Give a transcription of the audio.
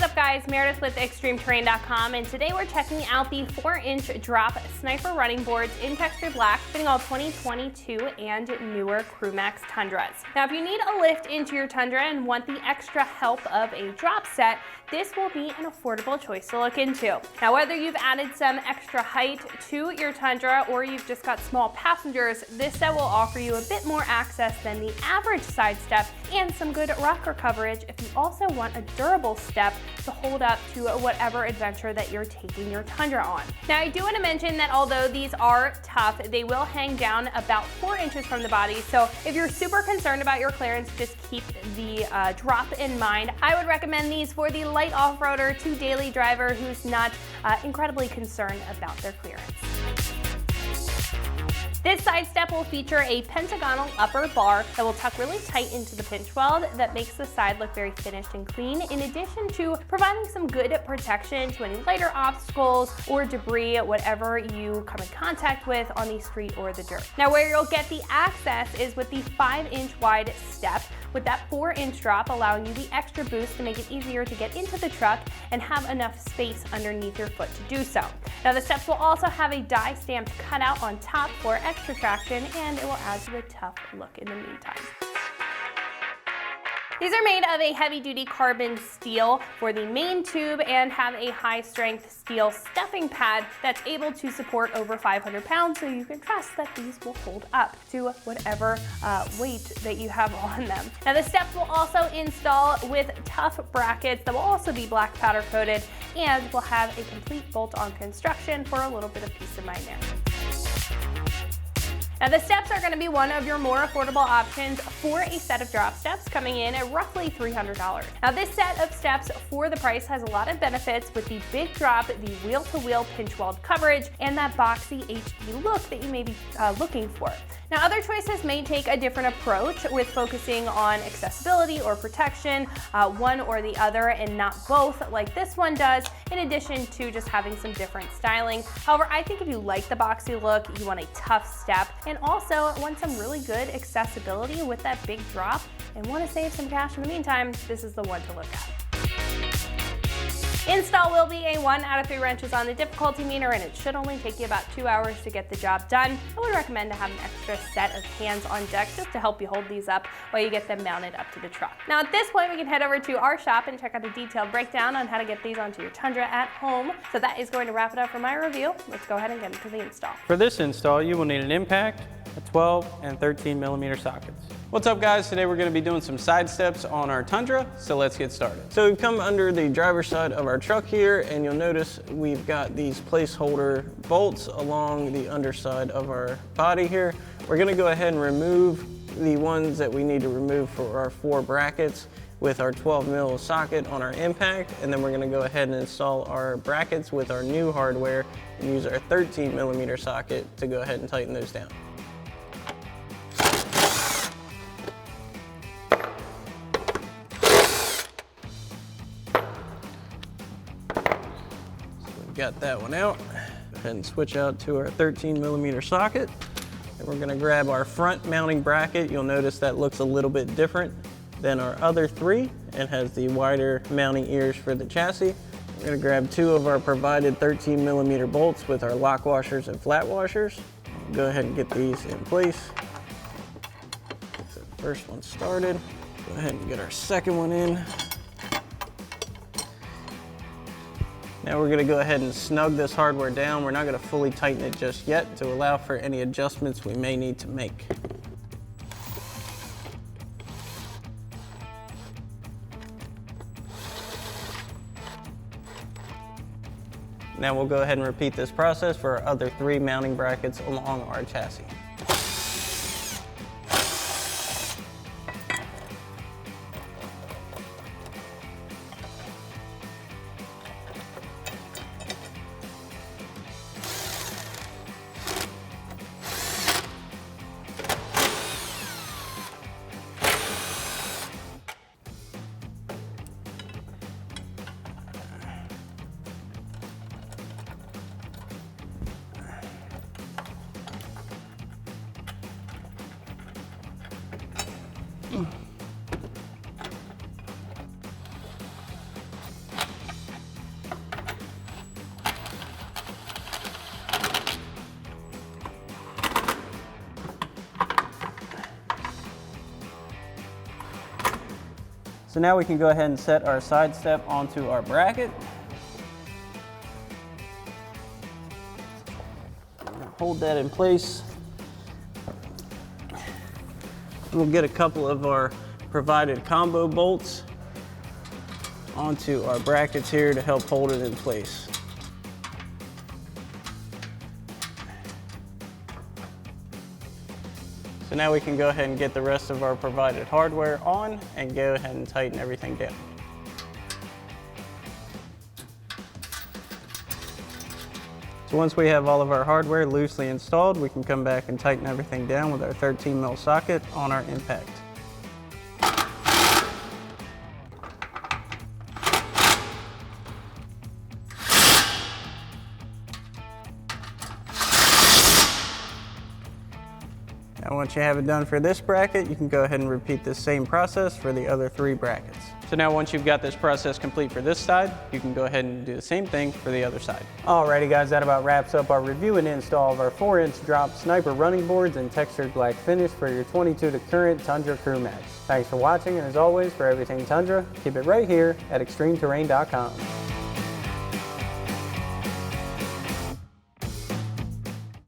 What's up guys, Meredith with ExtremeTerrain.com, and today we're checking out the 4-inch drop sniper running boards in texture black, fitting all 2022 and newer CrewMax Tundras. Now if you need a lift into your Tundra and want the extra help of a drop set, this will be an affordable choice to look into. Now whether you've added some extra height to your Tundra or you've just got small passengers, this set will offer you a bit more access than the average side step and some good rocker coverage if you also want a durable step to hold up to whatever adventure that you're taking your Tundra on. Now I do want to mention that although these are tough, they will hang down about 4 inches from the body, so if you're super concerned about your clearance, just keep the drop in mind. I would recommend these for the light off-roader to daily driver who's not incredibly concerned about their clearance. This side step will feature a pentagonal upper bar that will tuck really tight into the pinch weld that makes the side look very finished and clean, in addition to providing some good protection to any lighter obstacles or debris, whatever you come in contact with on the street or the dirt. Now where you'll get the access is with the 5-inch wide step, with that 4-inch drop allowing you the extra boost to make it easier to get into the truck and have enough space underneath your foot to do so. Now the steps will also have a die stamped cutout on top for extra traction, and it will add to the tough look in the meantime. These are made of a heavy-duty carbon steel for the main tube and have a high-strength steel stepping pad that's able to support over 500 pounds, so you can trust that these will hold up to whatever weight that you have on them. Now the steps will also install with tough brackets that will also be black powder coated and will have a complete bolt-on construction for a little bit of peace of mind there. Now the steps are going to be one of your more affordable options for a set of drop steps, coming in at roughly $300. Now this set of steps for the price has a lot of benefits with the big drop, the wheel-to-wheel pinch weld coverage, and that boxy HD look that you may be looking for. Now other choices may take a different approach with focusing on accessibility or protection, one or the other and not both like this one does, in addition to just having some different styling. However, I think if you like the boxy look, you want a tough step, and also want some really good accessibility with that big drop and want to save some cash in the meantime, this is the one to look at. Install will be a 1 out of 3 wrenches on the difficulty meter, and it should only take you about 2 hours to get the job done. I would recommend to have an extra set of hands on deck just to help you hold these up while you get them mounted up to the truck. Now at this point we can head over to our shop and check out a detailed breakdown on how to get these onto your Tundra at home. So that is going to wrap it up for my review. Let's go ahead and get into the install. For this install you will need an impact, a 12 and 13 millimeter sockets. What's up guys, today we're going to be doing some side steps on our Tundra, so let's get started. So we've come under the driver's side of our truck here, and you'll notice we've got these placeholder bolts along the underside of our body here. We're going to go ahead and remove the ones that we need to remove for our 4 brackets with our 12 mil socket on our impact, and then we're going to go ahead and install our brackets with our new hardware and use our 13 millimeter socket to go ahead and tighten those down. Got that one out. Go ahead and switch out to our 13 millimeter socket. And we're gonna grab our front mounting bracket. You'll notice that looks a little bit different than our other 3 and has the wider mounting ears for the chassis. We're gonna grab 2 of our provided 13 millimeter bolts with our lock washers and flat washers. Go ahead and get these in place. So the first one started. Go ahead and get our second one in. Now we're going to go ahead and snug this hardware down. We're not going to fully tighten it just yet to allow for any adjustments we may need to make. Now we'll go ahead and repeat this process for our other 3 mounting brackets along our chassis. So now we can go ahead and set our side step onto our bracket. Hold that in place. We'll get a couple of our provided combo bolts onto our brackets here to help hold it in place. So now we can go ahead and get the rest of our provided hardware on and go ahead and tighten everything down. So once we have all of our hardware loosely installed, we can come back and tighten everything down with our 13 mil socket on our impact. Now once you have it done for this bracket, you can go ahead and repeat the same process for the other 3 brackets. So now once you've got this process complete for this side, you can go ahead and do the same thing for the other side. Alrighty guys, that about wraps up our review and install of our 4-inch drop sniper running boards and textured black finish for your 22 to current Tundra Crew Max. Thanks for watching, and as always, for everything Tundra, keep it right here at ExtremeTerrain.com.